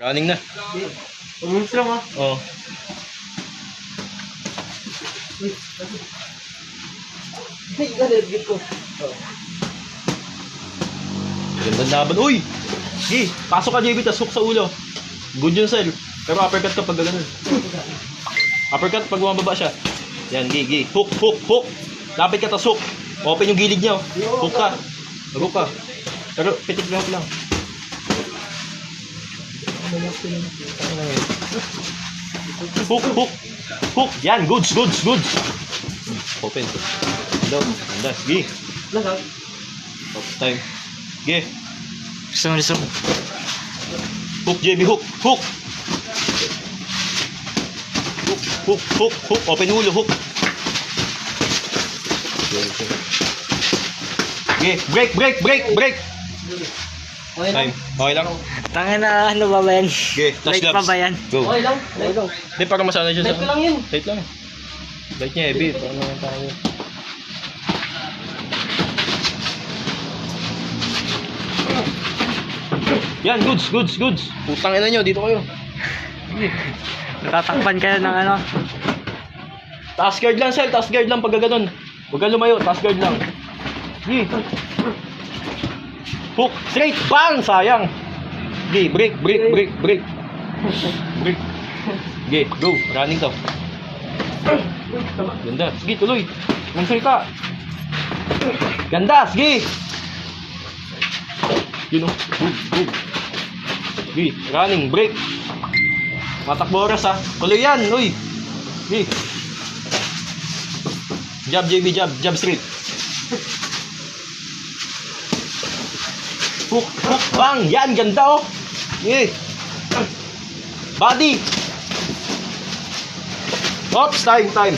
Running na. Umungs lang ah. Oh. Ay, galit ko. Gandang laban. Uy! Gi, pasok ka JB, tas hook sa ulo. Good yun, Sel. Pero uppercut ka pag gano'n. Uppercut pag bumababa siya. Yan, Gi. Hook, hook, hook. Lapit ka, tas hook. Open yung gilid niya. Oh. Hook ka. Mag-hook ka. Pero pitik lang lang. Hook, hook. Hook. Yan, goods. Open. Hello. Andas. Gi. Lahat. Time. Gi. Gusto mo. Hook, JB, hook. Hook. Hook. Open ulo, hook. Okay, break. Okay lang. Time. Okay lang. Tangin na, ano ba yan? Okay, touch Light pa gloves. ba yan? Go. Okay lang. Hindi, para masanay siya Light ko lang yun. Light lang. Light niya, heavy. Para naman tayo. Yan, goods. Putang ina nyo, dito kayo. Tatakpan kayo ng ano? Task guard lang, Sel. Task guard lang pag gano'n. Huwag ka lumayo. Task guard lang. Gi. Hook. Straight. Bang! Sayang. Gi. Break. Gi. Go. Running to. Ganda. Sige, tuloy. Mansay ka. Ganda. Sige. Yun o. Go. Gi. Running. Break. Matakbo oras ha. Tuloy yan. Uy. Gi. Jab, JB, jab straight. Hook, bang! Yan, ganda oh! Yeah. Body! Oops, time.